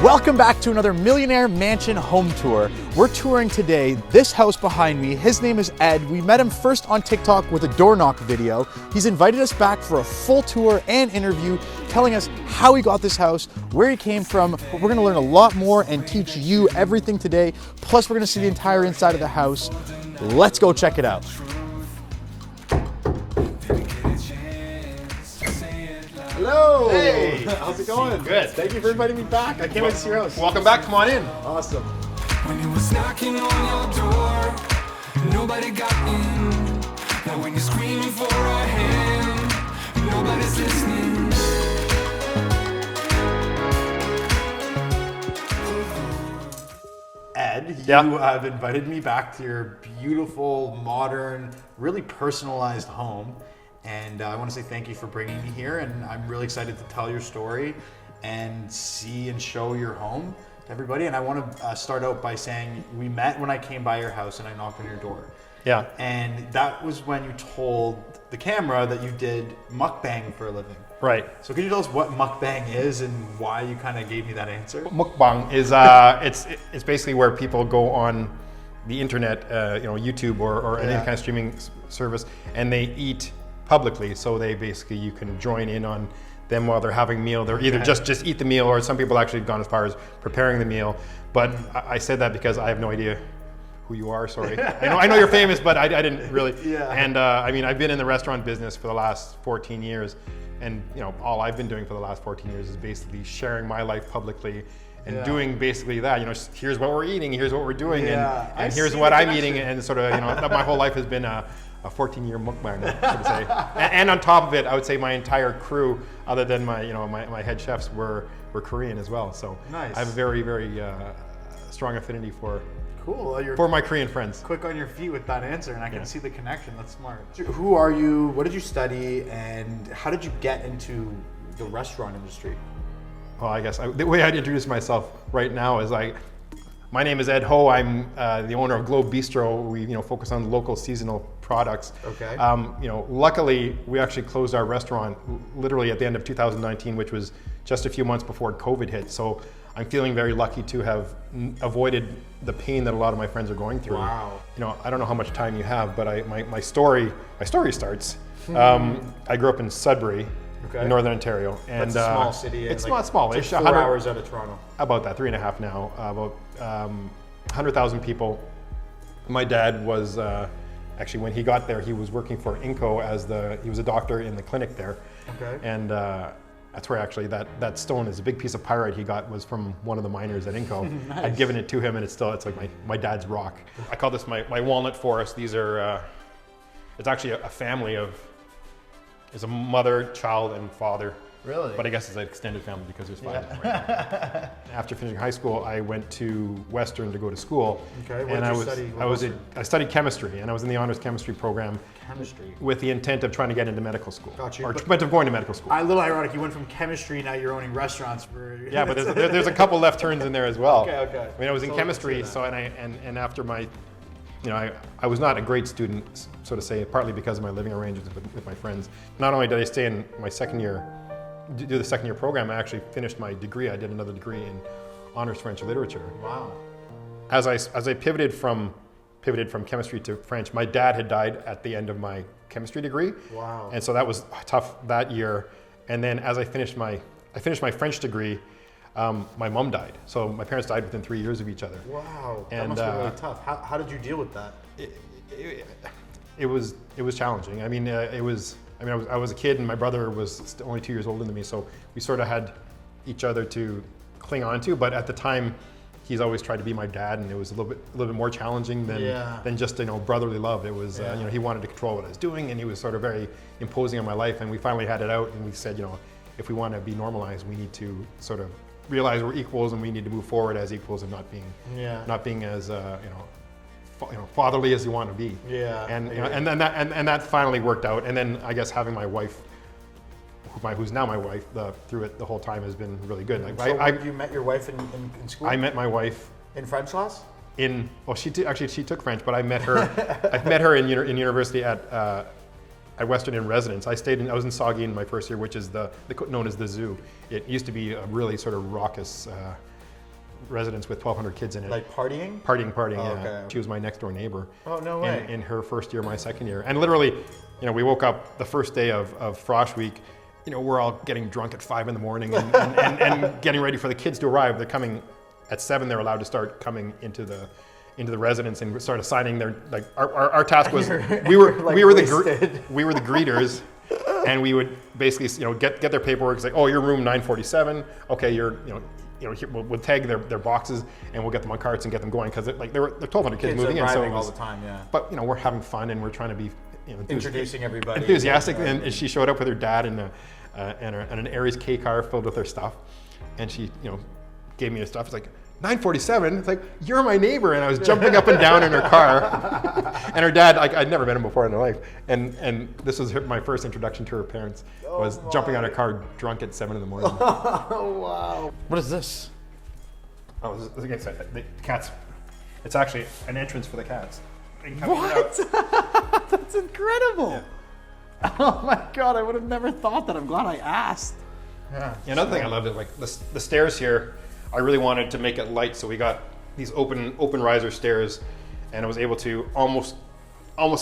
Welcome back to another Millionaire Mansion home tour. We're touring today this house behind me. His name is Ed. We met him first on TikTok with a door knock video. He's invited us back for a full tour and interview, telling us how he got this house, where he came from. But we're gonna learn a lot more and teach you everything today. Plus, we're gonna see the entire inside of the house. Let's go check it out. Hello! Hey! How's it going? Good. Thank you for inviting me back. I can't wait to see your house. Welcome back, come on in. Awesome. When it was knocking on your door, nobody got in. Now when you're screaming for a hand, nobody's listening. Ed, Yeah. you have invited me back to your beautiful, modern, really personalized home. And I want to say thank you for bringing me here. And I'm really excited to tell your story and see and show your home to everybody. And I want to start out by saying we met when I came by your house and I knocked on your door. Yeah. And that was when you told the camera that you did mukbang for a living. Right. So can you tell us what mukbang is and why you kind of gave me that answer? Mukbang is it's basically where people go on the internet, YouTube or any kind of streaming service, and they eat publicly. So they basically, you can join in on them while they're having a meal. They're either just eat the meal, or some people actually have gone as far as preparing the meal. But I said that because I have no idea who you are. Sorry. I know you're famous, but I didn't really. Yeah. And I've been in the restaurant business for the last 14 years. And all I've been doing for the last 14 years is basically sharing my life publicly and doing basically that. Here's what we're eating, here's what we're doing, and here's what I'm eating, and sort of my whole life has been a 14-year mukbang, so to say. And on top of it, I would say my entire crew, other than my head chefs, were Korean as well. So nice. I have a very, very strong affinity for my Korean friends. Quick on your feet with that answer, and I can see the connection. That's smart. Who are you? What did you study? And how did you get into the restaurant industry? Well, I guess the way I'd introduce myself right now is my name is Ed Ho. I'm the owner of Globe Bistro. We focus on local seasonal products. Okay. Luckily, we actually closed our restaurant literally at the end of 2019, which was just a few months before COVID hit. So I'm feeling very lucky to have avoided the pain that a lot of my friends are going through. Wow. I don't know how much time you have, but my story starts. I grew up in Sudbury, in Northern Ontario, and that's a small city. It's not small. It's 4 hours out of Toronto. About that, 3.5 now. About 100,000 people. My dad was actually, when he got there, he was working for Inco he was a doctor in the clinic there. Okay. And that's where actually that stone is a big piece of pyrite he got was from one of the miners at Inco. Nice. I'd given it to him, and it's like my dad's rock. I call this my walnut forest. These are it's actually a family of. It's a mother, child, and father. Really? But I guess it's an extended family because there's 5 of them right now. After finishing high school, I went to Western to go to school. Okay, what did you study? I studied chemistry, and I was in the honors chemistry program. Chemistry. With the intent of trying to get into medical school. Got you. Or intent of going to medical school. A little ironic. You went from chemistry, now you're owning restaurants for. Yeah, but there's a couple left turns in there as well. Okay. I was in chemistry, so and after my. I was not a great student, so to say, partly because of my living arrangements with my friends. Not only did I stay in my second year, do the second year program, I actually finished my degree. I did another degree in honors French literature. Wow. As I pivoted from chemistry to French, my dad had died at the end of my chemistry degree. Wow. And so that was tough that year. And then as I finished my French degree, my mom died. So my parents died within 3 years of each other. Wow, that And, must be really tough. How did you deal with that? It was challenging. I was a kid, and my brother was only 2 years older than me, so we sort of had each other to cling on to. But at the time, he's always tried to be my dad, and it was a little bit more challenging than just brotherly love. It was he wanted to control what I was doing, and he was sort of very imposing on my life. And we finally had it out, and we said, if we want to be normalized, we need to sort of realize we're equals, and we need to move forward as equals, and not being as fatherly as you want to be. Yeah. And that finally worked out. And then I guess having my wife, who's now my wife, through it the whole time has been really good. You met your wife in school? I met my wife in French class. She took French, but I met her. I met her in university at Western in residence. I was in Saugeen my first year, which is known as the zoo. It used to be a really sort of raucous residence with 1,200 kids in it. Like partying? Partying, Oh, yeah. okay. She was my next door neighbor. Oh, no way. In her first year, my second year. And literally, we woke up the first day of Frosh Week, we're all getting drunk at 5 in the morning and getting ready for the kids to arrive. They're coming at 7, they're allowed to start coming into the residence and start assigning their, like, our task was, we were the greeters. And we would basically, get their paperwork. It's like, oh, you're room 947. Okay, you're, we'll tag their boxes and we'll get them on carts and get them going because like there are 1,200 kids moving in, so all the time, yeah. But we're having fun and we're trying to be, Introducing everybody. Enthusiastic. And she showed up with her dad in an Aries K car filled with her stuff, and she, gave me her stuff. It's like 947. It's like, you're my neighbor, and I was jumping up and down in her car. And her dad, like, I'd never met him before in her life, and this was my first introduction to her parents. Was jumping on her car drunk at 7 in the morning. Oh wow! What is this? Oh, this is the cats. It's actually an entrance for the cats. What? That's incredible! Yeah. Oh my god! I would have never thought that. I'm glad I asked. Yeah. Another thing I loved is like the stairs here. I really wanted to make it light, so we got these open riser stairs, and I was able to almost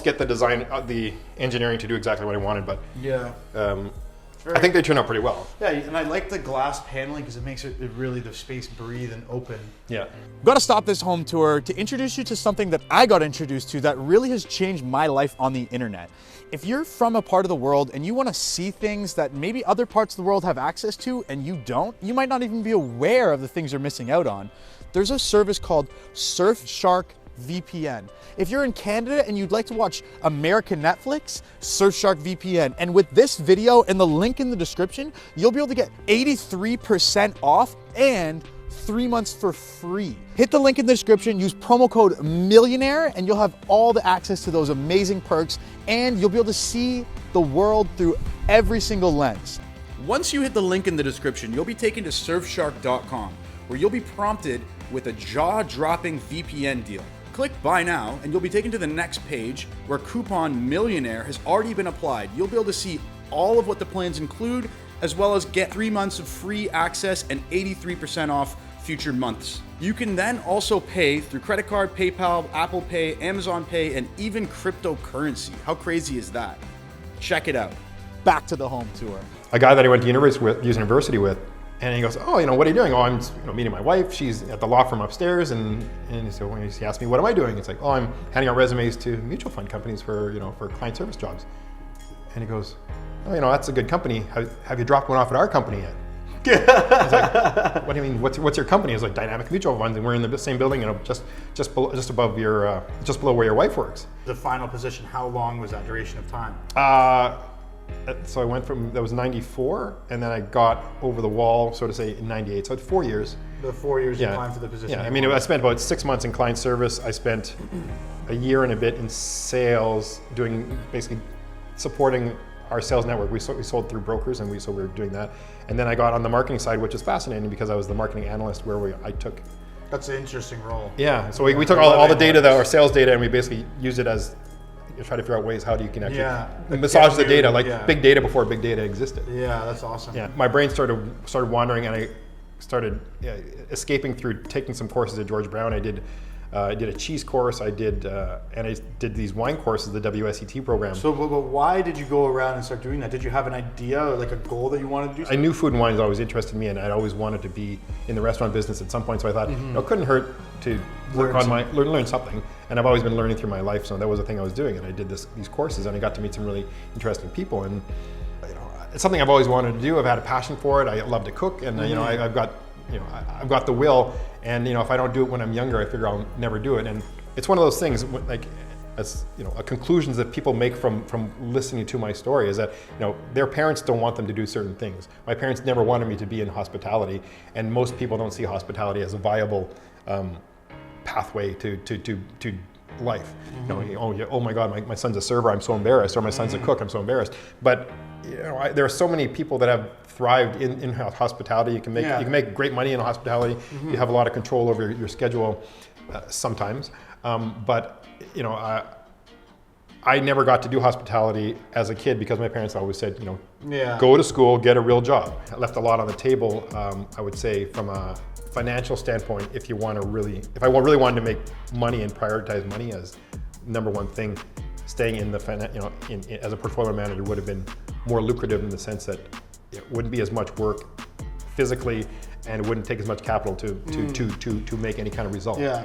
get the design, the engineering to do exactly what I wanted. But yeah, I think they turned out pretty well. Yeah, and I like the glass paneling because it makes it really the space breathe and open. Yeah. Got to stop this home tour to introduce you to something that I got introduced to that really has changed my life on the internet. If you're from a part of the world and you want to see things that maybe other parts of the world have access to and you don't, you might not even be aware of the things you're missing out on. There's a service called Surfshark VPN. If you're in Canada and you'd like to watch American Netflix, Surfshark VPN. And with this video and the link in the description, you'll be able to get 83% off and 3 months for free. Hit the link in the description, use promo code Millionaire, and you'll have all the access to those amazing perks, and you'll be able to see the world through every single lens. Once you hit the link in the description, you'll be taken to surfshark.com, where you'll be prompted with a jaw-dropping VPN deal. Click buy now, and you'll be taken to the next page where coupon Millionaire has already been applied. You'll be able to see all of what the plans include, as well as get 3 months of free access and 83% off future months. You can then also pay through credit card, PayPal, Apple Pay, Amazon Pay, and even cryptocurrency. How crazy is that? Check it out. Back to the home tour. A guy that I went to university with, and he goes, oh, what are you doing? Oh, I'm meeting my wife. She's at the law firm upstairs, and so when he asked me, what am I doing? It's like, oh, I'm handing out resumes to mutual fund companies for client service jobs. And he goes, oh, that's a good company. Have you dropped one off at our company yet? I was like, what do you mean? What's your company? It's like Dynamic Mutual Funds, and we're in the same building, just below where your wife works. The final position, how long was that duration of time? So I went that was 94, and then I got over the wall, so to say, in 98. So it's 4 years. The 4 years you climbed for the position. Yeah, I spent about 6 months in client service. I spent a year and a bit in sales, doing basically supporting our sales network. We sold through brokers, and we were doing that. And then I got on the marketing side, which is fascinating because I was the marketing analyst I took. That's an interesting role. Yeah, so we took all the data, our sales data, and we basically used it as try to figure out ways how you can actually massage the data, like big data before big data existed. Yeah, that's awesome. Yeah, my brain started wandering, and I started escaping through taking some courses at George Brown. I did a cheese course. I did these wine courses, the WSET program. So, but why did you go around and start doing that? Did you have an idea, or like a goal that you wanted to do? I knew food and wine was always interested me, and I'd always wanted to be in the restaurant business at some point. So I thought, it couldn't hurt to learn something. And I've always been learning through my life, so that was the thing I was doing. And I did these courses, and I got to meet some really interesting people. And it's something I've always wanted to do. I've had a passion for it. I love to cook, and I've got the will. And if I don't do it when I'm younger, I figure I'll never do it. And it's one of those things, like, as a conclusions that people make from listening to my story is that their parents don't want them to do certain things. My parents never wanted me to be in hospitality, and most people don't see hospitality as a viable pathway to life. Oh my God, my son's a server, I'm so embarrassed, or my son's a cook, I'm so embarrassed. But there are so many people that have thrived in hospitality. You can make great money in hospitality. You have a lot of control over your schedule sometimes. But I never got to do hospitality as a kid because my parents always said, go to school, get a real job. I left a lot on the table, I would say, from a financial standpoint, if I really wanted to make money and prioritize money as number one thing, staying in the as a portfolio manager would have been more lucrative in the sense that it wouldn't be as much work physically, and it wouldn't take as much capital to make any kind of result. Yeah.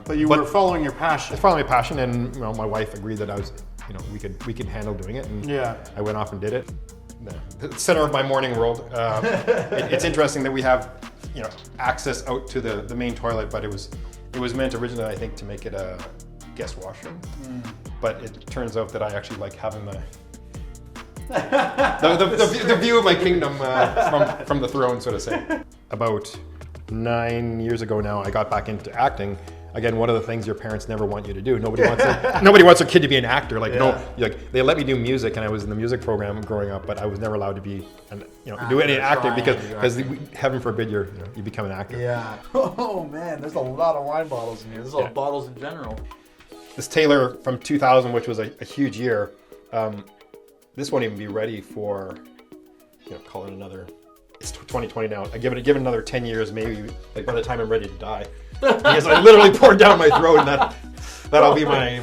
But you were following your passion. I was following my passion, and my wife agreed that I was, we could handle doing it, and I went off and did it. The center of my morning world. It's interesting that we have, access out to the main toilet, but it was meant originally, I think, to make it a guest washroom. But it turns out that I actually like having the view of my kingdom from the throne, so to say. About 9 years ago now, I got back into acting. Again, one of the things your parents never want you to do. Nobody wants their kid to be an actor. They let me do music, and I was in the music program growing up, but I was never allowed to be, do any acting because heaven forbid you become an actor. Yeah. Oh man, there's a lot of wine bottles in here. There's a lot of bottles in general. This Taylor from 2000, which was a huge year. This won't even be ready for, call it another. It's 2020 now. I give it another 10 years, maybe. Like by the time I'm ready to die, because I literally poured down my throat, and that'll be my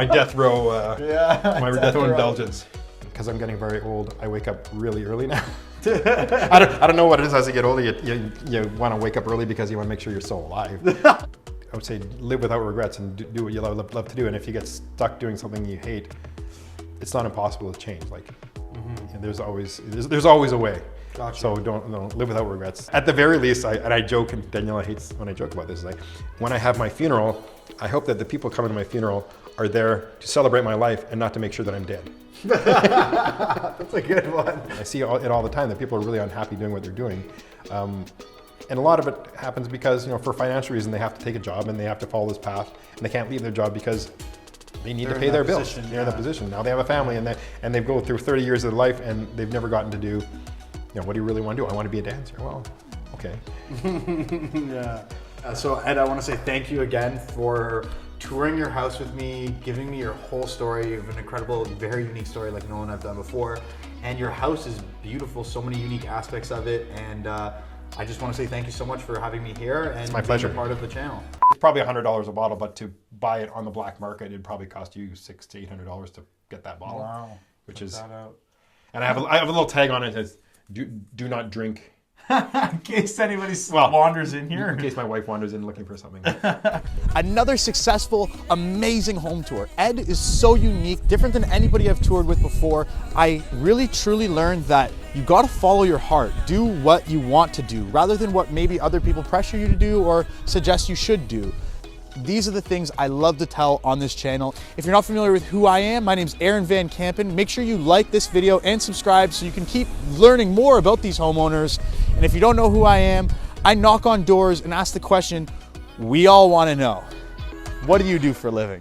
death row, my death row indulgence. Because I'm getting very old, I wake up really early now. I don't know what it is as you get older. You want to wake up early because you want to make sure you're still alive. I would say live without regrets and do what you love to do. And if you get stuck doing something you hate, it's not impossible to change. There's always a way. Gotcha. So don't live without regrets. At the very least, I joke, and Daniela hates when I joke about this, when I have my funeral, I hope that the people coming to my funeral are there to celebrate my life and not to make sure that I'm dead. That's a good one. I see it all the time, that people are really unhappy doing what they're doing. And a lot of it happens because, for financial reasons, they have to take a job and they have to follow this path, and they can't leave their job because they need to pay their bills. They're in that position. Now they have a family, and they go through 30 years of their life, and they've never gotten to do, what do you really want to do? I want to be a dancer. Well, okay. Yeah. So Ed, I want to say thank you again for touring your house with me, giving me your whole story. You have an incredible, very unique story like no one I've done before. And your house is beautiful, so many unique aspects of it. And I just want to say thank you so much for having me here and my pleasure. being a part of the channel. It's probably $100 a bottle, but to buy it on the black market, it'd probably cost you $600 to $800 to get that bottle. Wow. Which is, and I have a little tag on it that says, do not drink. In case anybody wanders in here. In case my wife wanders in looking for something. Another successful, amazing home tour. Ed is so unique, different than anybody I've toured with before. I really, truly learned that you gotta follow your heart. Do what you want to do, rather than what maybe other people pressure you to do or suggest you should do. These are the things I love to tell on this channel. If you're not familiar with who I am, my name's Aaron Vankampen. Make sure you like this video and subscribe so you can keep learning more about these homeowners. And if you don't know who I am, I knock on doors and ask the question we all want to know. What do you do for a living?